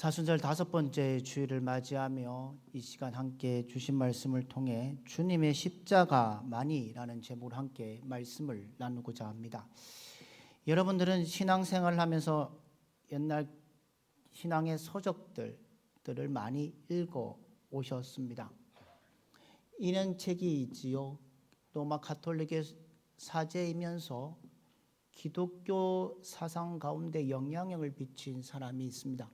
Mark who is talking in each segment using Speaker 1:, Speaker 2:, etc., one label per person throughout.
Speaker 1: 사순절 5번째 주일을 맞이하며 이 시간 함께 주신 말씀을 통해 주님의 십자가만이라는 제목으로 함께 말씀을 나누고자 합니다. 여러분들은 신앙생활을 하면서 옛날 신앙의 서적들을 많이 읽어 오셨습니다. 이는 책이 있지요. 로마 가톨릭의 사제이면서 기독교 사상 가운데 영향력을 비친 사람이 있습니다.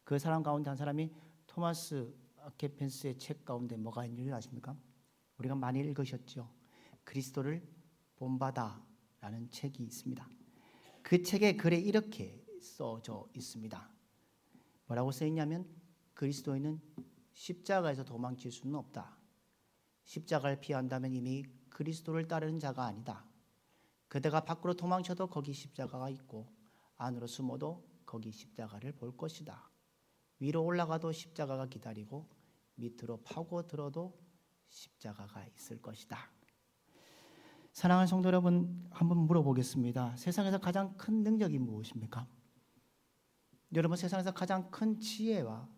Speaker 1: 그 사람 가운데 한 사람이 토마스 아퀴나스의 책 가운데 뭐가 있는지 아십니까? 우리가 많이 읽으셨죠. 그리스도를 본받아라는 책이 있습니다. 그 책에 글에 이렇게 써져 있습니다. 뭐라고 써 있냐면 그리스도인은 십자가에서 도망칠 수는 없다. 십자가를 피한다면 이미 그리스도를 따르는 자가 아니다. 그대가 밖으로 도망쳐도 거기 십자가가 있고 안으로 숨어도 거기 십자가를 볼 것이다. 위로 올라가도 십자가가 기다리고 밑으로 파고들어도 십자가가 있을 것이다. 사랑하는 성도 여러분, 한번 물어보겠습니다. 세상에서 가장 큰 능력이 무엇입니까? 여러분, 세상에서 가장 큰 지혜와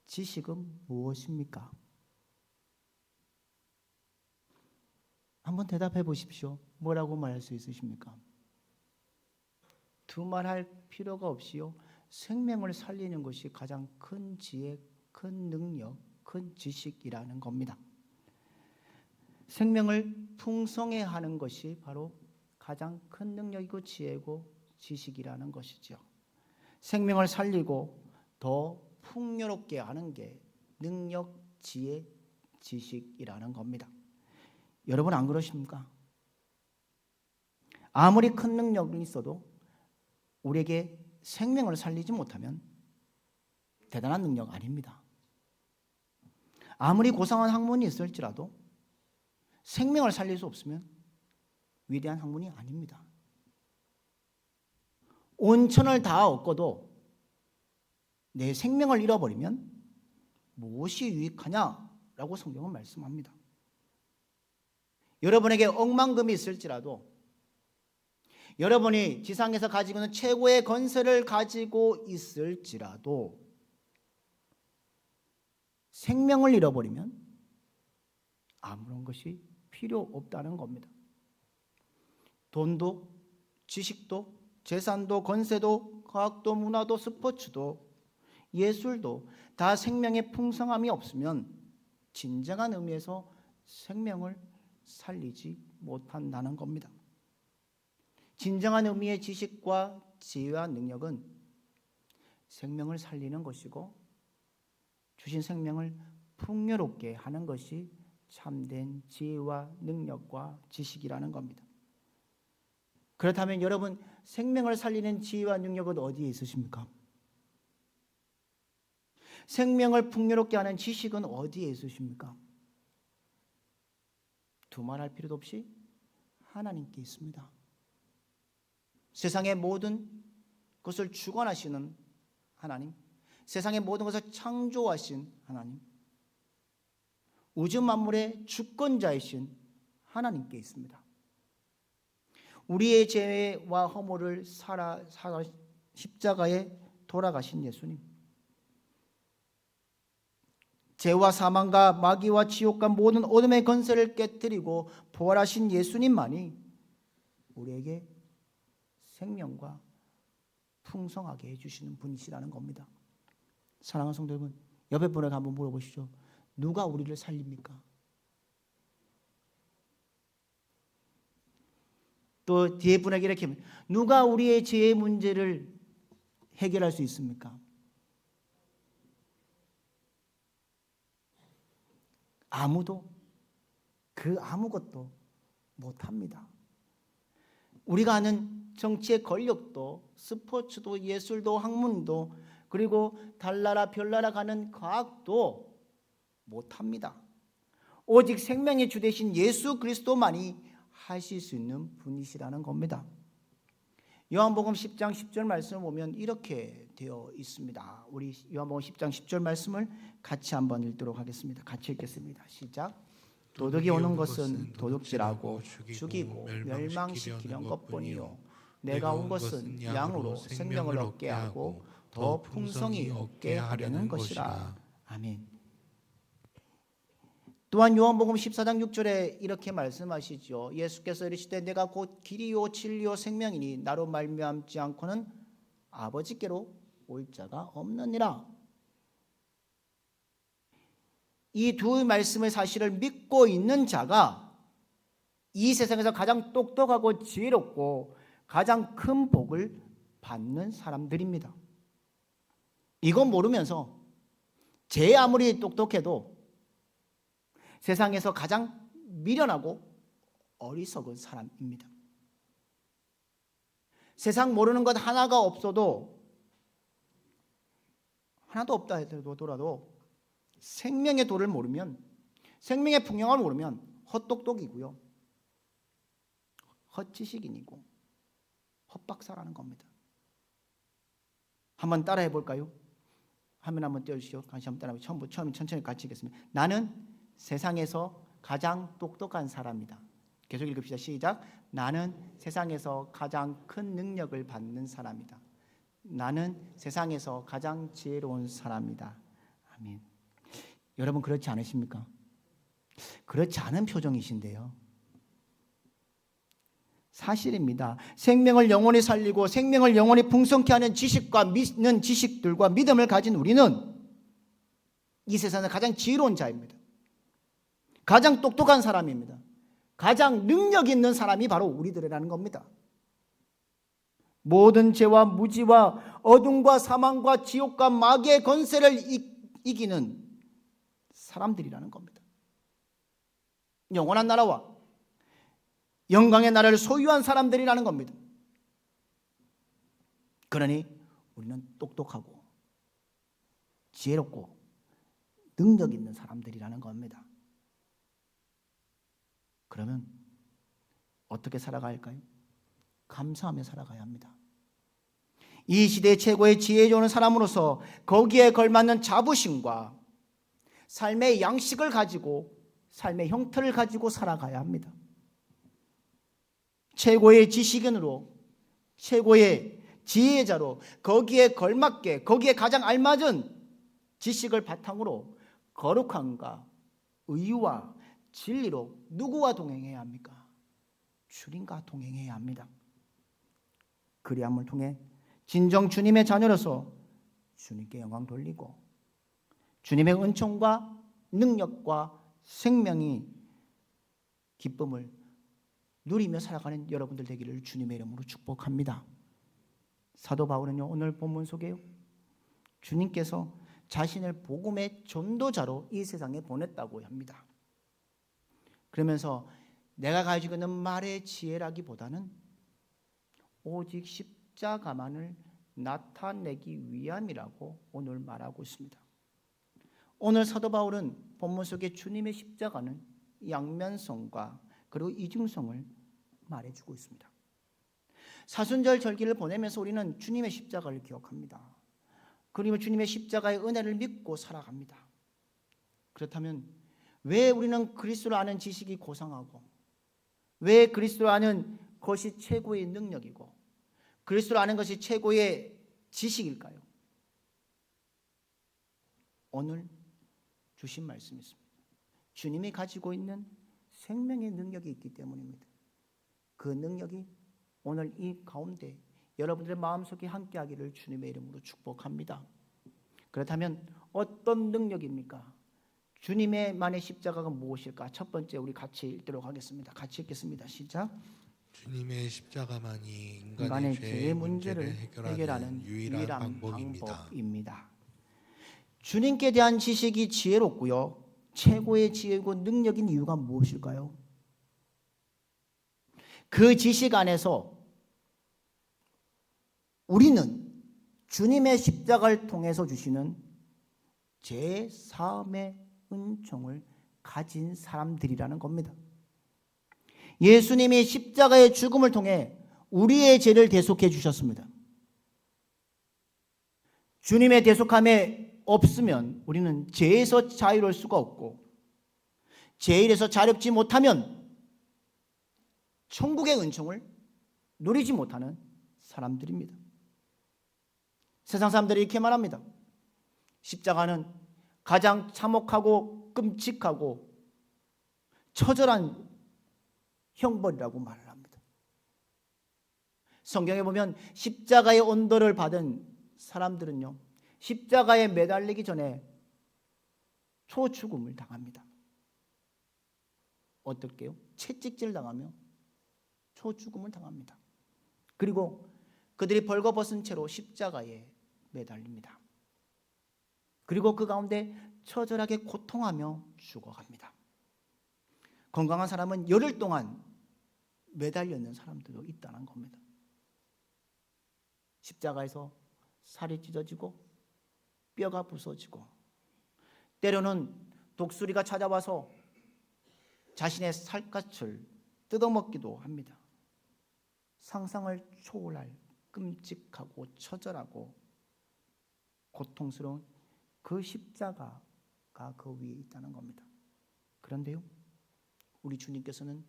Speaker 1: 지식은 무엇입니까? 한번 대답해 보십시오. 뭐라고 말할 수 있으십니까? 두말할 필요가 없이요. 생명을 살리는 것이 가장 큰 지혜, 큰 능력, 큰 지식이라는 겁니다. 생명을 풍성해 하는 것이 바로 가장 큰 능력이고 지혜고 지식이라는 것이죠. 생명을 살리고 더 풍요롭게 하는 게 능력, 지혜, 지식이라는 겁니다. 여러분 안 그러십니까? 아무리 큰 능력이 있어도 우리에게 생명을 살리지 못하면 대단한 능력 아닙니다. 아무리 고상한 학문이 있을지라도 생명을 살릴 수 없으면 위대한 학문이 아닙니다. 온천을 다 얻고도 내 생명을 잃어버리면 무엇이 유익하냐라고 성경은 말씀합니다. 여러분에게 억만금이 있을지라도 여러분이 지상에서 가지고 있는 최고의 건설을 가지고 있을지라도 생명을 잃어버리면 아무런 것이 필요 없다는 겁니다. 돈도, 지식도, 재산도, 건세도, 과학도, 문화도, 스포츠도, 예술도 다 생명의 풍성함이 없으면 진정한 의미에서 생명을 살리지 못한다는 겁니다. 진정한 의미의 지식과 지혜와 능력은 생명을 살리는 것이고 주신 생명을 풍요롭게 하는 것이 참된 지혜와 능력과 지식이라는 겁니다. 그렇다면 여러분, 생명을 살리는 지혜와 능력은 어디에 있으십니까? 생명을 풍요롭게 하는 지식은 어디에 있으십니까? 두말할 필요도 없이 하나님께 있습니다. 세상의 모든 것을 주관하시는 하나님, 세상의 모든 것을 창조하신 하나님, 우주 만물의 주권자이신 하나님께 있습니다. 우리의 죄와 허물을 십자가에 돌아가신 예수님, 죄와 사망과 마귀와 지옥과 모든 어둠의 건설을 깨뜨리고 부활하신 예수님만이 우리에게 생명과 풍성하게 해주시는 분이시라는 겁니다. 사랑하는 성도 여러분, 옆에 분에게 한번 물어보시죠. 누가 우리를 살립니까? 또 뒤에 분에게 이렇게 누가 우리의 죄의 문제를 해결할 수 있습니까? 아무도, 그 아무것도 못합니다. 우리가 아는 정치의 권력도, 스포츠도, 예술도, 학문도, 그리고 달나라 별나라 가는 과학도 못합니다. 오직 생명의 주 되신 예수 그리스도만이 하실 수 있는 분이시라는 겁니다. 요한복음 10장 10절 말씀을 보면 이렇게 되어 있습니다. 우리 요한복음 10장 10절 말씀을 같이 한번 읽도록 하겠습니다. 같이 읽겠습니다. 시작. 도둑이 오는 것은 도둑질하고 죽이고 멸망시키는 것뿐이요 내가 온 것은 양으로 생명을 얻게 하고 더 풍성히 얻게 하려는 것이라. 아멘. 또한 요한복음 14장 6절에 이렇게 말씀하시죠. 예수께서 이르시되 내가 곧 길이요 진리요 생명이니 나로 말미암지 않고는 아버지께로 올 자가 없느니라. 이 두 말씀의 사실을 믿고 있는 자가 이 세상에서 가장 똑똑하고 지혜롭고 가장 큰 복을 받는 사람들입니다. 이건 모르면서 제 아무리 똑똑해도 세상에서 가장 미련하고 어리석은 사람입니다. 세상 모르는 것 하나가 없어도, 하나도 없다 하더라도 생명의 도를 모르면, 생명의 풍경을 모르면 헛똑똑이고요, 헛지식인이고 헛박사라는 겁니다. 한번 따라해 볼까요? 화면 한번 띄워주시죠. 다시 한번 따라해 보시죠. 처음 천천히 같이 읽겠습니다. 나는 세상에서 가장 똑똑한 사람이다. 계속 읽읍시다. 시작. 나는 세상에서 가장 큰 능력을 받는 사람이다. 나는 세상에서 가장 지혜로운 사람이다. 아멘. 여러분 그렇지 않으십니까? 그렇지 않은 표정이신데요. 사실입니다. 생명을 영원히 살리고 생명을 영원히 풍성케 하는 지식과 믿는 지식들과 믿음을 가진 우리는 이 세상에서 가장 지혜로운 자입니다. 가장 똑똑한 사람입니다. 가장 능력 있는 사람이 바로 우리들이라는 겁니다. 모든 죄와 무지와 어둠과 사망과 지옥과 마귀의 권세를 이기는 사람들이라는 겁니다. 영원한 나라와 영광의 나라를 소유한 사람들이라는 겁니다. 그러니 우리는 똑똑하고 지혜롭고 능력 있는 사람들이라는 겁니다. 그러면 어떻게 살아가야 할까요? 감사하며 살아가야 합니다. 이 시대 최고의 지혜 좋은 사람으로서 거기에 걸맞는 자부심과 삶의 양식을 가지고 삶의 형태를 가지고 살아가야 합니다. 최고의 지식인으로, 최고의 지혜자로, 거기에 걸맞게, 거기에 가장 알맞은 지식을 바탕으로 거룩함과 의와 진리로 누구와 동행해야 합니까? 주님과 동행해야 합니다. 그리함을 통해 진정 주님의 자녀로서 주님께 영광 돌리고 주님의 은총과 능력과 생명이 기쁨을 누리며 살아가는 여러분들 되기를 주님의 이름으로 축복합니다. 사도 바울은요, 오늘 본문 속에요, 주님께서 자신을 복음의 전도자로 이 세상에 보냈다고 합니다. 그러면서 내가 가지고 있는 말의 지혜라기보다는 오직 십자가만을 나타내기 위함이라고 오늘 말하고 있습니다. 오늘 사도 바울은 본문 속에 주님의 십자가는 양면성과 그리고 이중성을 말해주고 있습니다. 사순절 절기를 보내면서 우리는 주님의 십자가를 기억합니다. 그리고 주님의 십자가의 은혜를 믿고 살아갑니다. 그렇다면 왜 우리는 그리스도를 아는 지식이 고상하고, 왜 그리스도를 아는 것이 최고의 능력이고 그리스도를 아는 것이 최고의 지식일까요? 오늘 주신 말씀이 있습니다. 주님이 가지고 있는 생명의 능력이 있기 때문입니다. 그 능력이 오늘 이 가운데 여러분들의 마음속에 함께하기를 주님의 이름으로 축복합니다. 그렇다면 어떤 능력입니까? 주님의만의 십자가가 무엇일까? 첫 번째 우리 같이 읽도록 하겠습니다. 같이 읽겠습니다. 시작.
Speaker 2: 주님의 십자가만이
Speaker 1: 인간의 죄의 문제를 해결하는 유일한 방법입니다. 주님께 대한 지식이 지혜롭고요, 최고의 지혜고 능력인 이유가 무엇일까요? 그 지식 안에서 우리는 주님의 십자가를 통해서 주시는 죄 사함의 은총을 가진 사람들이라는 겁니다. 예수님이 십자가의 죽음을 통해 우리의 죄를 대속해 주셨습니다. 주님의 대속함에 없으면 우리는 죄에서 자유로울 수가 없고, 죄에서 자유롭지 못하면 천국의 은총을 누리지 못하는 사람들입니다. 세상 사람들이 이렇게 말합니다. 십자가는 가장 참혹하고 끔찍하고 처절한 형벌이라고 말을 합니다. 성경에 보면 십자가의 온도를 받은 사람들은요, 십자가에 매달리기 전에 초죽음을 당합니다. 어떨게요? 채찍질 당하며 초죽음을 당합니다. 그리고 그들이 벌거벗은 채로 십자가에 매달립니다. 그리고 그 가운데 처절하게 고통하며 죽어갑니다. 건강한 사람은 열흘 동안 매달려 있는 사람들도 있다는 겁니다. 십자가에서 살이 찢어지고 뼈가 부서지고 때로는 독수리가 찾아와서 자신의 살갗을 뜯어먹기도 합니다. 상상을 초월할 끔찍하고 처절하고 고통스러운 그 십자가가 그 위에 있다는 겁니다. 그런데요, 우리 주님께서는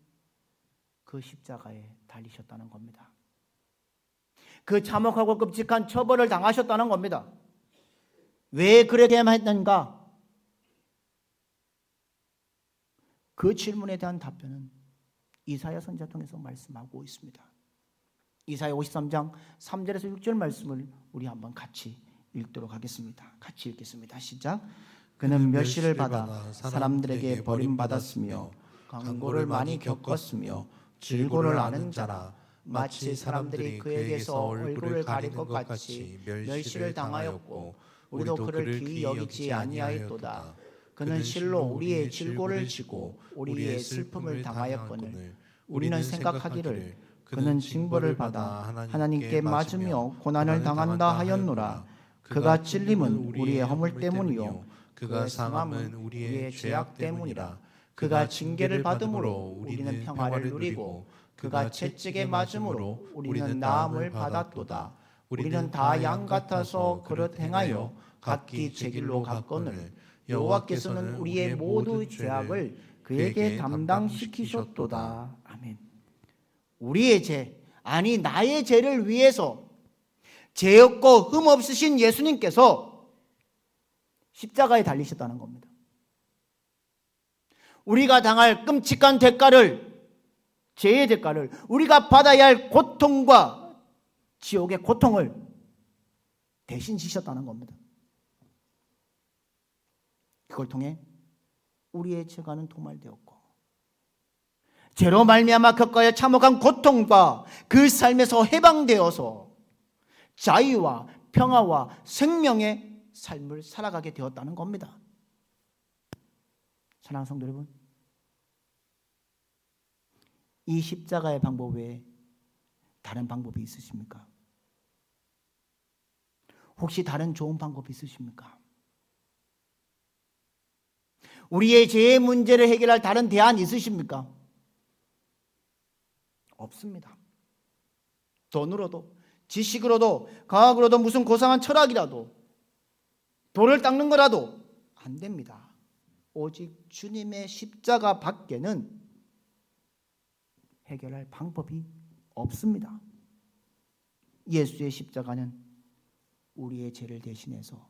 Speaker 1: 그 십자가에 달리셨다는 겁니다. 그 참혹하고 끔찍한 처벌을 당하셨다는 겁니다. 왜 그렇게만 했는가? 그 질문에 대한 답변은 이사야 선지자 통해서 말씀하고 있습니다. 이사야 53장 3절에서 6절 말씀을 우리 한번 같이 읽도록 하겠습니다. 같이 읽겠습니다. 시작. 그는 멸시를 받아 사람들에게 버림받았으며 강고를 많이 겪었으며 질고를 아는 자라. 마치 사람들이 그에게서 얼굴을 가릴 것 같이 멸시를 당하였고 우리도 그를 귀히 여기지 아니하였도다. 그는 실로 우리의 질고를 지고 우리의 슬픔을 당하였거늘 우리는 생각하기를 그는 징벌을 받아 하나님께 맞으며 고난을 당한다 하였노라. 그가 찔림은 우리의 허물 때문이요 그가 상함은 우리의 죄악 때문이라. 그가 징계를 받음으로 우리는 평화를 누리고 그가 채찍에 맞음으로 우리는 나음을 받았도다. 우리는 다 양 같아서 그릇 행하여 각기 제 길로 갔거늘 여호와께서는 우리의 모두 죄악을 그에게 담당시키셨도다. 아멘. 우리의 죄, 아니 나의 죄를 위해서 죄 없고 흠 없으신 예수님께서 십자가에 달리셨다는 겁니다. 우리가 당할 끔찍한 대가를, 죄의 대가를, 우리가 받아야 할 고통과 지옥의 고통을 대신 지셨다는 겁니다. 그걸 통해 우리의 죄가는 도말되었고 죄로 말미암아 겪어야 참혹한 고통과 그 삶에서 해방되어서 자유와 평화와 생명의 삶을 살아가게 되었다는 겁니다. 사랑하는 성도 여러분, 이 십자가의 방법 외에 다른 방법이 있으십니까? 혹시 다른 좋은 방법이 있으십니까? 우리의 죄의 문제를 해결할 다른 대안이 있으십니까? 없습니다. 돈으로도, 지식으로도, 과학으로도, 무슨 고상한 철학이라도, 돌을 닦는 거라도 안 됩니다. 오직 주님의 십자가 밖에는 해결할 방법이 없습니다. 예수의 십자가는 우리의 죄를 대신해서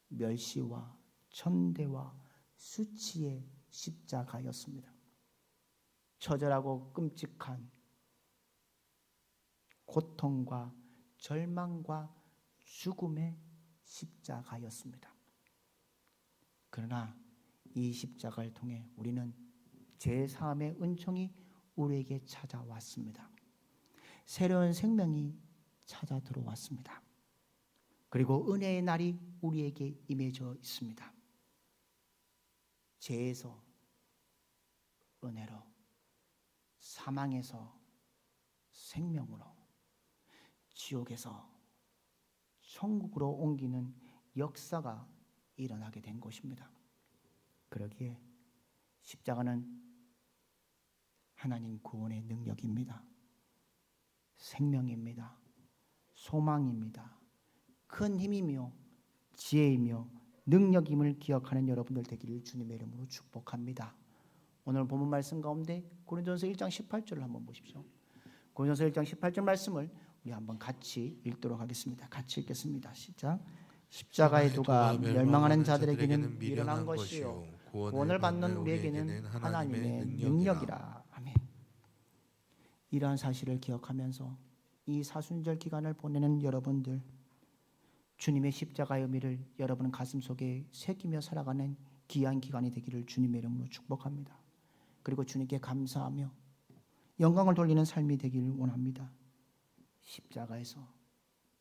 Speaker 1: 멸시와 천대와 수치의 십자가였습니다. 처절하고 끔찍한 고통과 절망과 죽음의 십자가였습니다. 그러나 이 십자가를 통해 우리는 제사함의 은총이 우리에게 찾아왔습니다. 새로운 생명이 찾아 들어왔습니다. 그리고 은혜의 날이 우리에게 임해져 있습니다. 죄에서 은혜로, 사망에서 생명으로, 지옥에서 천국으로 옮기는 역사가 일어나게 된 것입니다. 그러기에 십자가는 하나님 구원의 능력입니다. 생명입니다. 소망입니다. 큰 힘이며 지혜이며 능력임을 기억하는 여러분들 되기를 주님의 이름으로 축복합니다. 오늘 본문 말씀 가운데 고린도전서 1장 18절을 한번 보십시오. 고린도전서 1장 18절 말씀을 우리 한번 같이 읽도록 하겠습니다. 같이 읽겠습니다. 시작. 십자가의 도가 멸망하는 자들에게는 미련한 것이요 구원을 받는 우리에게는 하나님의 능력이라. 아멘. 이러한 사실을 기억하면서 이 사순절 기간을 보내는 여러분들, 주님의 십자가의 의미를 여러분 가슴속에 새기며 살아가는 귀한 기간이 되기를 주님의 이름으로 축복합니다. 그리고 주님께 감사하며 영광을 돌리는 삶이 되기를 원합니다. 십자가에서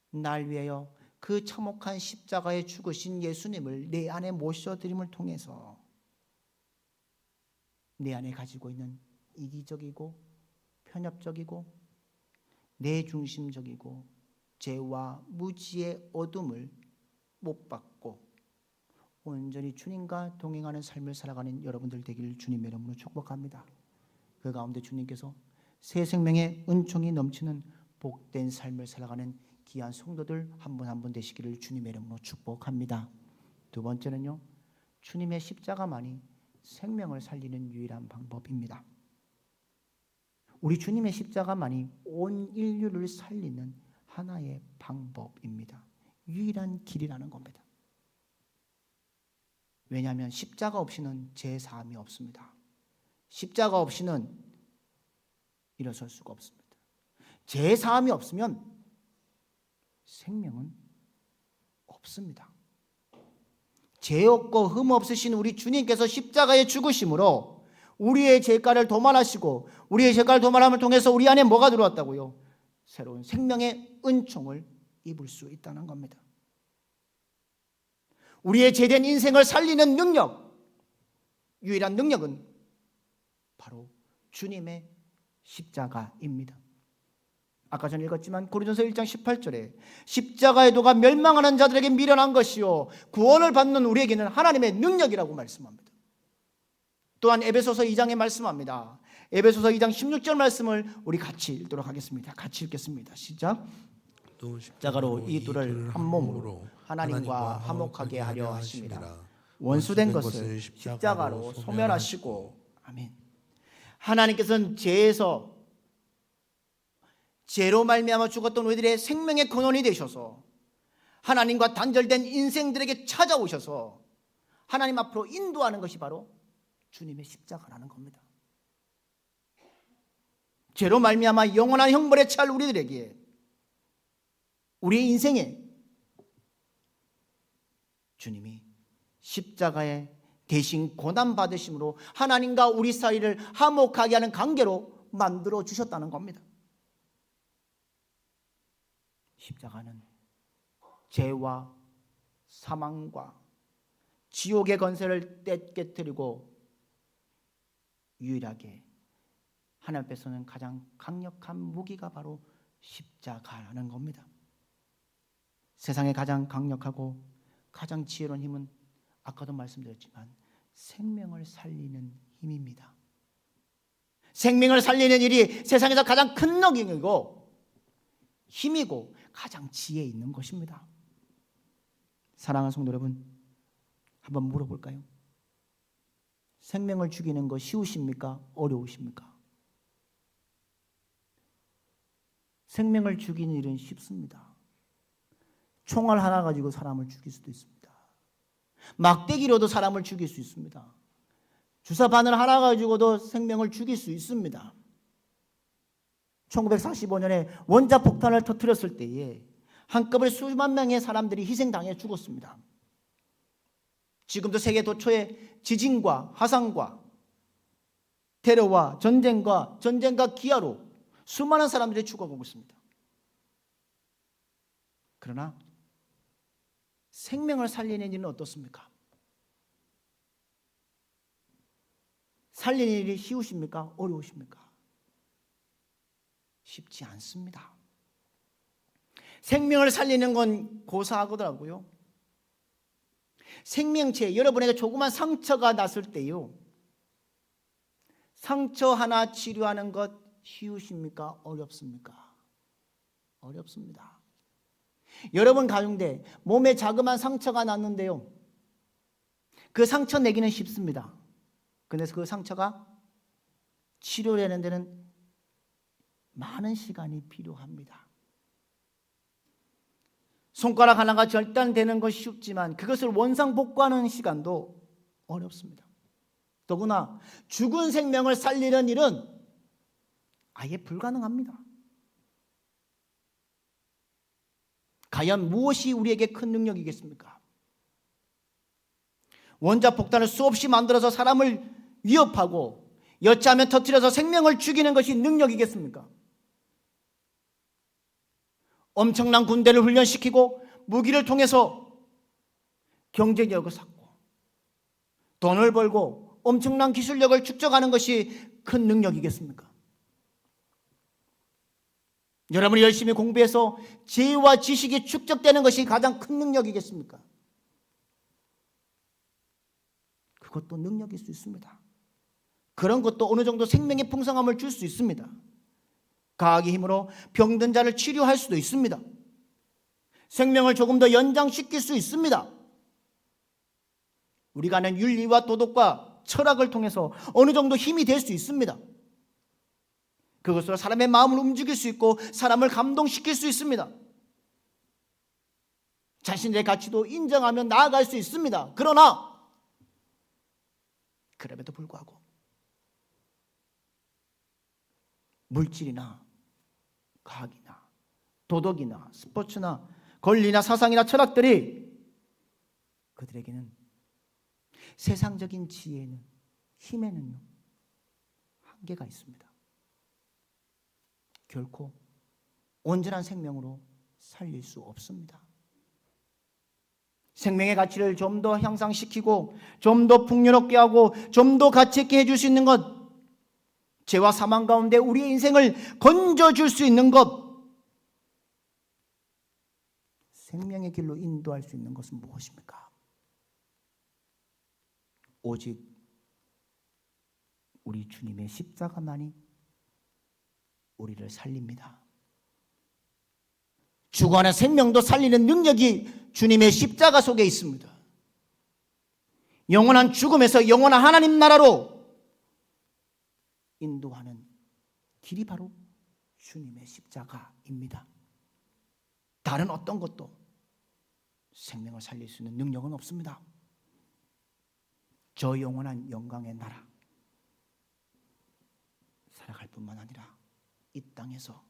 Speaker 1: 날 위하여 그 참혹한 십자가에 죽으신 예수님을 내 안에 모셔드림을 통해서 내 안에 가지고 있는 이기적이고 편협적이고 내 중심적이고 죄와 무지의 어둠을 못 받고 온전히 주님과 동행하는 삶을 살아가는 여러분들 되기를 주님의 이름으로 축복합니다. 그 가운데 주님께서 새 생명의 은총이 넘치는 복된 삶을 살아가는 귀한 성도들 한 분 한 분 되시기를 주님의 이름으로 축복합니다. 두 번째는요, 주님의 십자가만이 생명을 살리는 유일한 방법입니다. 우리 주님의 십자가만이 온 인류를 살리는 하나의 방법입니다. 유일한 길이라는 겁니다. 왜냐하면 십자가 없이는 제사함이 없습니다. 십자가 없이는 일어설 수가 없습니다. 제사함이 없으면 생명은 없습니다. 죄 없고 흠 없으신 우리 주님께서 십자가에 죽으심으로 우리의 죄가를 도말하시고 우리의 죄가를 도말함을 통해서 우리 안에 뭐가 들어왔다고요? 새로운 생명의 은총을 입을 수 있다는 겁니다. 우리의 죄된 인생을 살리는 능력, 유일한 능력은 바로 주님의 십자가입니다. 아까 전에 읽었지만 고린도서 1장 18절에 십자가의 도가 멸망하는 자들에게 미련한 것이요 구원을 받는 우리에게는 하나님의 능력이라고 말씀합니다. 또한 에베소서 2장에 말씀합니다. 에베소서 2장 16절 말씀을 우리 같이 읽도록 하겠습니다. 같이 읽겠습니다. 시작.
Speaker 2: 또
Speaker 1: 십자가로 이 둘을 한 몸으로 하나님과 화목하게 하려 하심이라. 원수된 것을 십자가로 소멸하시고. 아멘. 하나님께서는 죄로 말미암아 죽었던 우리들의 생명의 근원이 되셔서 하나님과 단절된 인생들에게 찾아오셔서 하나님 앞으로 인도하는 것이 바로 주님의 십자가라는 겁니다. 죄로 말미암아 영원한 형벌에 처할 우리들에게 우리의 인생에 주님이 십자가에 대신 고난 받으심으로 하나님과 우리 사이를 화목하게 하는 관계로 만들어 주셨다는 겁니다. 십자가는 죄와 사망과 지옥의 권세를 깨뜨리고 유일하게 하나님 앞에서는 가장 강력한 무기가 바로 십자가라는 겁니다. 세상에 가장 강력하고 가장 지혜로운 힘은 아까도 말씀드렸지만 생명을 살리는 힘입니다. 생명을 살리는 일이 세상에서 가장 큰 능력이고 힘이고 가장 지혜 있는 것입니다. 사랑하는 성도 여러분, 한번 물어볼까요? 생명을 죽이는 거 쉬우십니까? 어려우십니까? 생명을 죽이는 일은 쉽습니다. 총알 하나 가지고 사람을 죽일 수도 있습니다. 막대기로도 사람을 죽일 수 있습니다. 주사 바늘 하나 가지고도 생명을 죽일 수 있습니다. 1945년에 원자폭탄을 터뜨렸을 때에 한꺼번에 수만 명의 사람들이 희생당해 죽었습니다. 지금도 세계 도처에 지진과 화산과 테러와 전쟁과 기아로 수많은 사람들이 죽어가고 있습니다. 그러나 생명을 살리는 일은 어떻습니까? 살리는 일이 쉬우십니까? 어려우십니까? 쉽지 않습니다. 생명을 살리는 건 고사하더라고요. 생명체, 여러분에게 조그만 상처가 났을 때요, 상처 하나 치료하는 것 쉬우십니까? 어렵습니까? 어렵습니다. 여러분 가운데 몸에 자그마한 상처가 났는데요, 그 상처 내기는 쉽습니다. 그래서 그 상처가 치료되는 데는 많은 시간이 필요합니다. 손가락 하나가 절단되는 것이 쉽지만 그것을 원상복구하는 시간도 어렵습니다. 더구나 죽은 생명을 살리는 일은 아예 불가능합니다. 과연 무엇이 우리에게 큰 능력이겠습니까? 원자폭탄을 수없이 만들어서 사람을 위협하고 여차하면 터뜨려서 생명을 죽이는 것이 능력이겠습니까? 엄청난 군대를 훈련시키고 무기를 통해서 경제력을 쌓고 돈을 벌고 엄청난 기술력을 축적하는 것이 큰 능력이겠습니까? 여러분이 열심히 공부해서 지혜와 지식이 축적되는 것이 가장 큰 능력이겠습니까? 그것도 능력일 수 있습니다. 그런 것도 어느 정도 생명의 풍성함을 줄 수 있습니다. 과학의 힘으로 병든 자를 치료할 수도 있습니다. 생명을 조금 더 연장시킬 수 있습니다. 우리가 아는 윤리와 도덕과 철학을 통해서 어느 정도 힘이 될 수 있습니다. 그것으로 사람의 마음을 움직일 수 있고 사람을 감동시킬 수 있습니다. 자신의 가치도 인정하며 나아갈 수 있습니다. 그러나 그럼에도 불구하고 물질이나 과학이나 도덕이나 스포츠나 권리나 사상이나 철학들이 그들에게는 세상적인 지혜는 힘에는 한계가 있습니다. 결코 온전한 생명으로 살릴 수 없습니다. 생명의 가치를 좀 더 향상시키고 좀 더 풍요롭게 하고 좀 더 가치 있게 해줄 수 있는 것, 죄와 사망 가운데 우리의 인생을 건져줄 수 있는 것, 생명의 길로 인도할 수 있는 것은 무엇입니까? 오직 우리 주님의 십자가만이 우리를 살립니다. 죽어가는 생명도 살리는 능력이 주님의 십자가 속에 있습니다. 영원한 죽음에서 영원한 하나님 나라로 인도하는 길이 바로 주님의 십자가입니다. 다른 어떤 것도 생명을 살릴 수 있는 능력은 없습니다. 저 영원한 영광의 나라 살아갈 뿐만 아니라 이 땅에서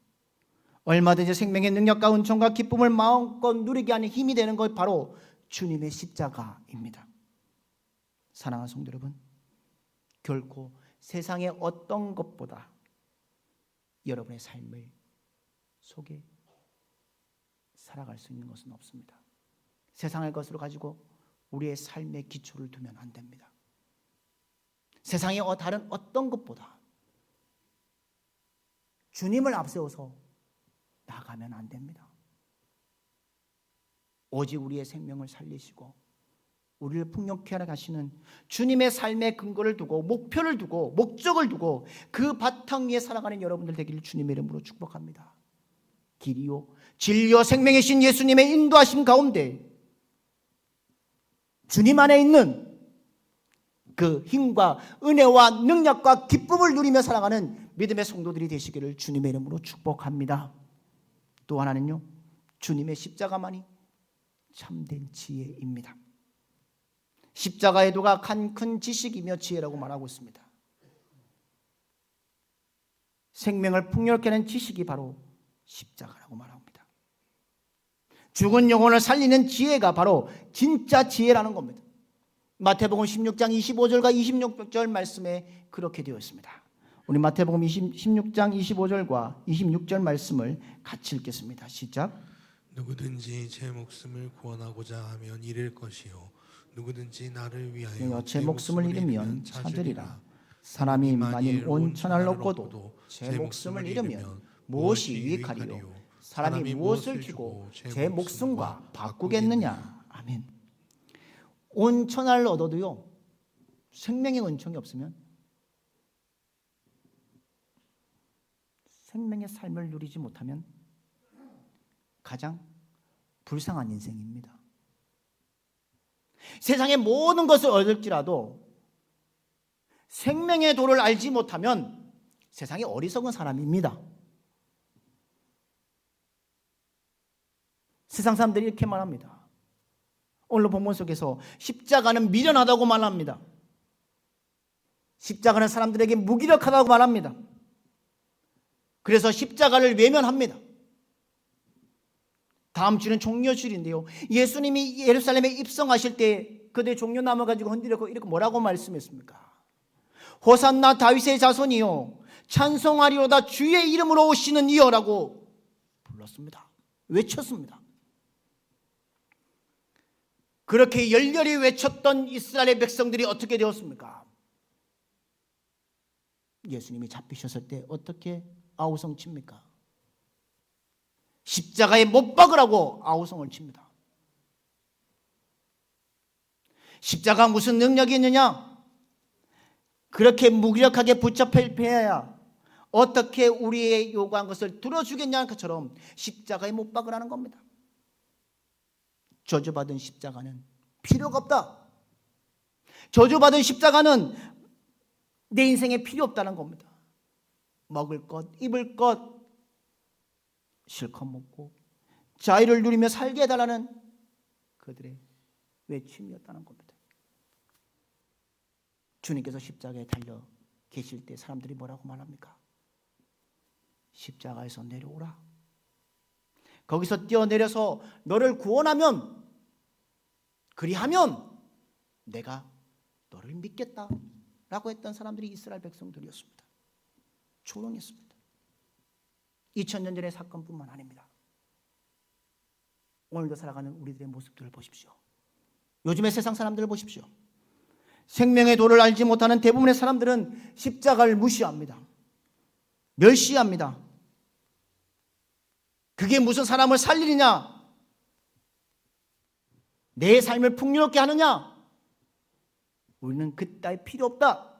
Speaker 1: 얼마든지 생명의 능력과 은총과 기쁨을 마음껏 누리게 하는 힘이 되는 것 바로 주님의 십자가입니다. 사랑하는 성도 여러분, 결코 세상의 어떤 것보다 여러분의 삶을 속에 살아갈 수 있는 것은 없습니다. 세상의 것으로 가지고 우리의 삶의 기초를 두면 안 됩니다. 세상의 다른 어떤 것보다 주님을 앞세워서 나가면 안 됩니다. 오직 우리의 생명을 살리시고 우리를 풍요케 하러 가시는 주님의 삶의 근거를 두고 목표를 두고 목적을 두고 그 바탕 위에 살아가는 여러분들 되기를 주님의 이름으로 축복합니다. 길이요 진리요 생명이신 예수님의 인도하심 가운데 주님 안에 있는 그 힘과 은혜와 능력과 기쁨을 누리며 살아가는 믿음의 성도들이 되시기를 주님의 이름으로 축복합니다. 또 하나는요, 주님의 십자가만이 참된 지혜입니다. 십자가의 도가 큰 지식이며 지혜라고 말하고 있습니다. 생명을 풍요롭게 하는 지식이 바로 십자가라고 말합니다. 죽은 영혼을 살리는 지혜가 바로 진짜 지혜라는 겁니다. 마태복음 16장 25절과 26절 말씀에 그렇게 되어 있습니다. 우리 마태복음 16장 25절과 26절 말씀을 같이 읽겠습니다. 시작.
Speaker 2: 누구든지 제 목숨을 구원하고자 하면 잃을 것이요 누구든지 나를 위하여
Speaker 1: 제 목숨을 잃으면 찾으리라. 사람이 만일 온 천하를 얻고도 제 목숨을 잃으면 무엇이 유익하리요? 사람이 무엇을 주고 제 목숨과 바꾸겠느냐? 아멘. 온 천하를 얻어도요, 생명의 은총이 없으면 생명의 삶을 누리지 못하면 가장 불쌍한 인생입니다. 세상의 모든 것을 얻을지라도 생명의 도를 알지 못하면 세상에 어리석은 사람입니다. 세상 사람들이 이렇게 말합니다. 오늘 본문 속에서 십자가는 미련하다고 말합니다. 십자가는 사람들에게 무기력하다고 말합니다. 그래서 십자가를 외면합니다. 다음 주는 종려주일인데요, 예수님이 예루살렘에 입성하실 때 그대 종려나무 가지고 흔들고 이렇게 뭐라고 말씀했습니까? 호산나 다윗의 자손이요 찬송하리로다 주의 이름으로 오시는 이여라고 불렀습니다. 외쳤습니다. 그렇게 열렬히 외쳤던 이스라엘의 백성들이 어떻게 되었습니까? 예수님이 잡히셨을 때 어떻게 아우성 칩니까? 십자가에 못 박으라고 아우성을 칩니다. 십자가 무슨 능력이 있느냐? 그렇게 무기력하게 붙잡혀야 어떻게 우리의 요구한 것을 들어주겠냐는 것처럼 십자가에 못 박으라는 겁니다. 저주받은 십자가는 필요가 없다. 저주받은 십자가는 내 인생에 필요 없다는 겁니다. 먹을 것, 입을 것 실컷 먹고 자유를 누리며 살게 해달라는 그들의 외침이었다는 겁니다. 주님께서 십자가에 달려 계실 때 사람들이 뭐라고 말합니까? 십자가에서 내려오라. 거기서 뛰어내려서 너를 구원하면, 그리하면 내가 너를 믿겠다 라고 했던 사람들이 이스라엘 백성들이었습니다. 조롱했습니다. 2000년 전의 사건뿐만 아닙니다. 오늘도 살아가는 우리들의 모습들을 보십시오. 요즘의 세상 사람들을 보십시오. 생명의 도를 알지 못하는 대부분의 사람들은 십자가를 무시합니다. 멸시합니다. 그게 무슨 사람을 살리느냐? 내 삶을 풍요롭게 하느냐? 우리는 그따위 필요 없다.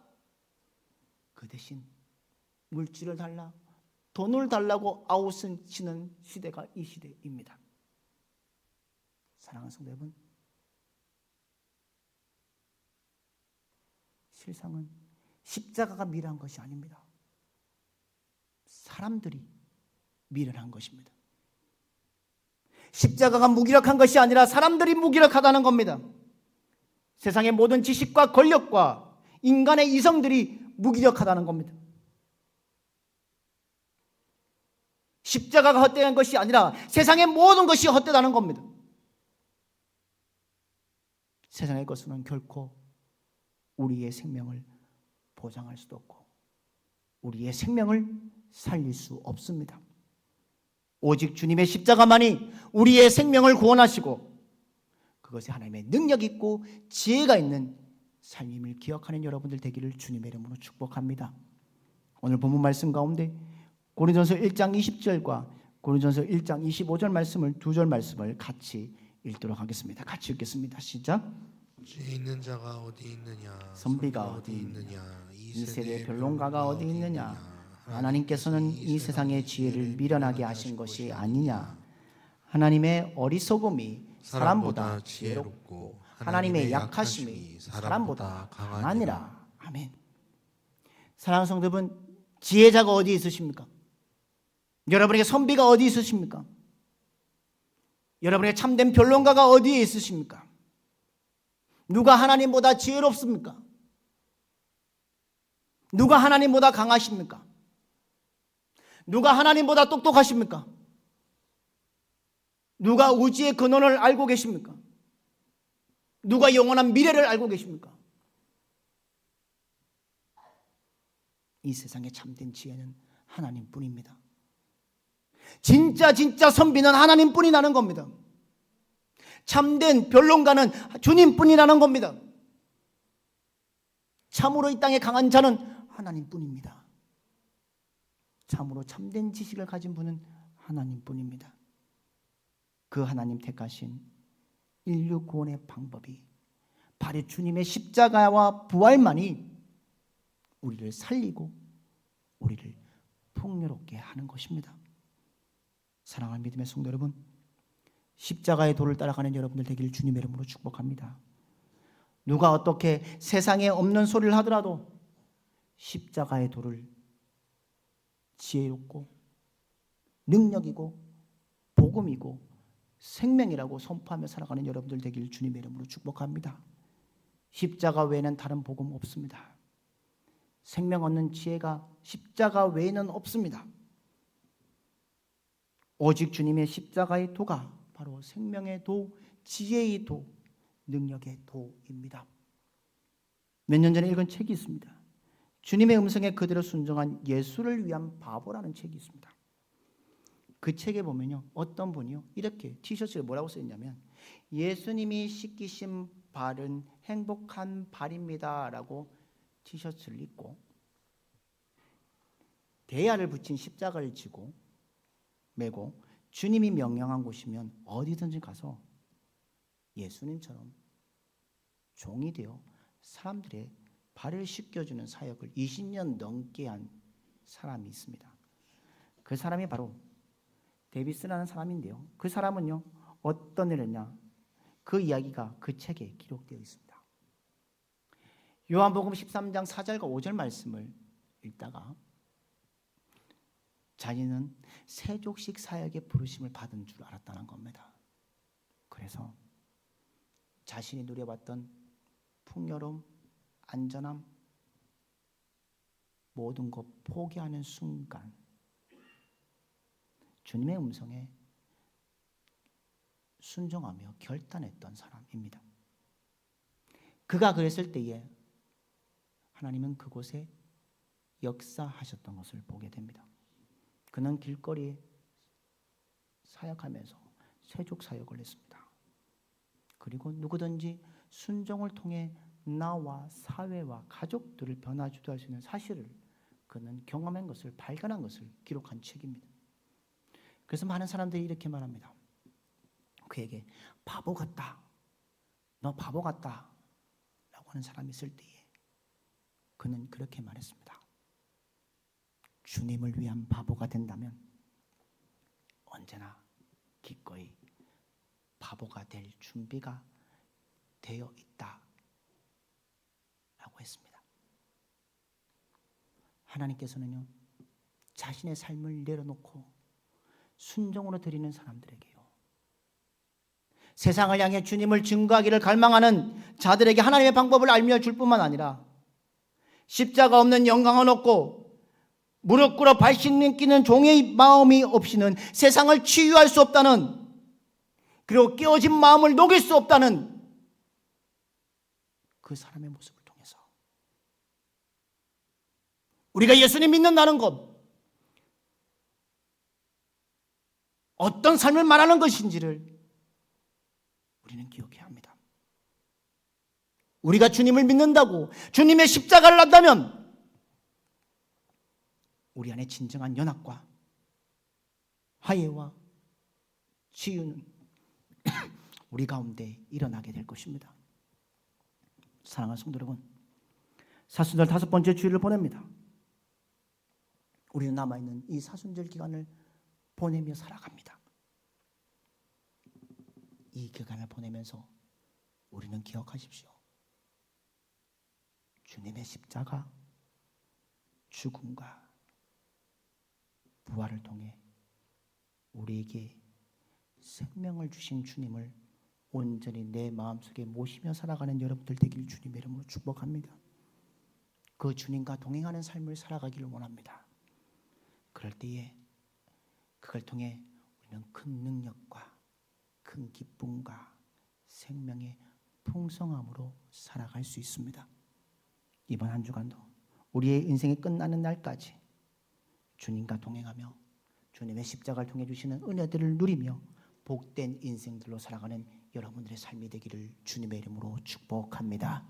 Speaker 1: 그 대신 물질을 달라, 돈을 달라고 아웃을 치는 시대가 이 시대입니다. 사랑하는 성도 여러분, 세상은 십자가가 미련한 것이 아닙니다. 사람들이 미련한 것입니다. 십자가가 무기력한 것이 아니라 사람들이 무기력하다는 겁니다. 세상의 모든 지식과 권력과 인간의 이성들이 무기력하다는 겁니다. 십자가가 헛되는 것이 아니라 세상의 모든 것이 헛되다는 겁니다. 세상의 것은 결코 우리의 생명을 보장할 수도 없고 우리의 생명을 살릴 수 없습니다. 오직 주님의 십자가만이 우리의 생명을 구원하시고 그것이 하나님의 능력 있고 지혜가 있는 삶임을 기억하는 여러분들 되기를 주님의 이름으로 축복합니다. 오늘 본문 말씀 가운데 고린도전서 1장 20절과 고린도전서 1장 25절 말씀을, 두 절 말씀을 같이 읽도록 하겠습니다. 같이 읽겠습니다. 시작.
Speaker 2: 지혜 있는 자가 어디 있느냐?
Speaker 1: 선비가 어디 있느냐? 이 세대의 변론가가 어디 있느냐? 하나님께서는 이 세상의 지혜를 미련하게 하신 것이 아니냐? 하나님의 어리석음이 사람보다 지혜롭고 하나님의 약하심이 사람보다 강하니라. 아멘. 사랑하는 성도 여러분, 지혜자가 어디 있으십니까? 여러분에게 선비가 어디 있으십니까? 여러분에게 참된 변론가가 어디에 있으십니까? 누가 하나님보다 지혜롭습니까? 누가 하나님보다 강하십니까? 누가 하나님보다 똑똑하십니까? 누가 우주의 근원을 알고 계십니까? 누가 영원한 미래를 알고 계십니까? 이 세상에 참된 지혜는 하나님뿐입니다. 진짜 선비는 하나님뿐이라는 겁니다. 참된 변론가는 주님뿐이라는 겁니다. 참으로 이 땅에 강한 자는 하나님뿐입니다. 참으로 참된 지식을 가진 분은 하나님뿐입니다. 그 하나님 택하신 인류 구원의 방법이 바로 주님의 십자가와 부활만이 우리를 살리고 우리를 풍요롭게 하는 것입니다. 사랑하는 믿음의 성도 여러분, 십자가의 도를 따라가는 여러분들 되기를 주님의 이름으로 축복합니다. 누가 어떻게 세상에 없는 소리를 하더라도 십자가의 도를 지혜롭고 능력이고 복음이고 생명이라고 선포하며 살아가는 여러분들 되길 주님의 이름으로 축복합니다. 십자가 외에는 다른 복음 없습니다. 생명 얻는 지혜가 십자가 외에는 없습니다. 오직 주님의 십자가의 도가 바로 생명의 도, 지혜의 도, 능력의 도입니다. 몇 년 전에 읽은 책이 있습니다. 주님의 음성에 그대로 순종한 예수를 위한 바보라는 책이 있습니다. 그 책에 보면요, 어떤 분이요 이렇게 티셔츠에 뭐라고 써있냐면 예수님이 씻기신 발은 행복한 발입니다라고 티셔츠를 입고 대야를 붙인 십자가를 지고 메고 주님이 명령한 곳이면 어디든지 가서 예수님처럼 종이 되어 사람들의 발을 씻겨주는 사역을 20년 넘게 한 사람이 있습니다. 그 사람이 바로 데비스라는 사람인데요. 그 사람은요 어떤 일을 했냐, 그 이야기가 그 책에 기록되어 있습니다. 요한복음 13장 4절과 5절 말씀을 읽다가 자기는 세족식 사역의 부르심을 받은 줄 알았다는 겁니다. 그래서 자신이 누려봤던 풍요로움, 안전함, 모든 것 포기하는 순간 주님의 음성에 순종하며 결단했던 사람입니다. 그가 그랬을 때에 하나님은 그곳에 역사하셨던 것을 보게 됩니다. 그는 길거리에 사역하면서 세족 사역을 했습니다. 그리고 누구든지 순종을 통해 나와 사회와 가족들을 변화주도할 수 있는 사실을 그는 경험한 것을, 발견한 것을 기록한 책입니다. 그래서 많은 사람들이 이렇게 말합니다. 그에게 바보 같다, 너 바보 같다 라고 하는 사람이 있을 때에 그는 그렇게 말했습니다. 주님을 위한 바보가 된다면 언제나 기꺼이 바보가 될 준비가 되어 있다 라고 했습니다. 하나님께서는요 자신의 삶을 내려놓고 순종으로 드리는 사람들에게요, 세상을 향해 주님을 증거하기를 갈망하는 자들에게 하나님의 방법을 알려줄 뿐만 아니라 십자가 없는 영광은 없고 무릎 꿇어 발신 끼는 종의 마음이 없이는 세상을 치유할 수 없다는, 그리고 깨어진 마음을 녹일 수 없다는 그 사람의 모습을 통해서 우리가 예수님 믿는다는 것, 어떤 삶을 말하는 것인지를 우리는 기억해야 합니다. 우리가 주님을 믿는다고, 주님의 십자가를 안다면 우리 안에 진정한 연합과 화해와 치유는 우리 가운데 일어나게 될 것입니다. 사랑하는 성도 여러분, 사순절 5번째 주일을 보냅니다. 우리는 남아있는 이 사순절 기간을 보내며 살아갑니다. 이 기간을 보내면서 우리는 기억하십시오. 주님의 십자가, 죽음과 부활을 통해 우리에게 생명을 주신 주님을 온전히 내 마음속에 모시며 살아가는 여러분들 되길 주님의 이름으로 축복합니다. 그 주님과 동행하는 삶을 살아가기를 원합니다. 그럴 때에 그걸 통해 우리는 큰 능력과 큰 기쁨과 생명의 풍성함으로 살아갈 수 있습니다. 이번 한 주간도 우리의 인생이 끝나는 날까지 주님과 동행하며 주님의 십자가를 통해 주시는 은혜들을 누리며 복된 인생들로 살아가는 여러분들의 삶이 되기를 주님의 이름으로 축복합니다.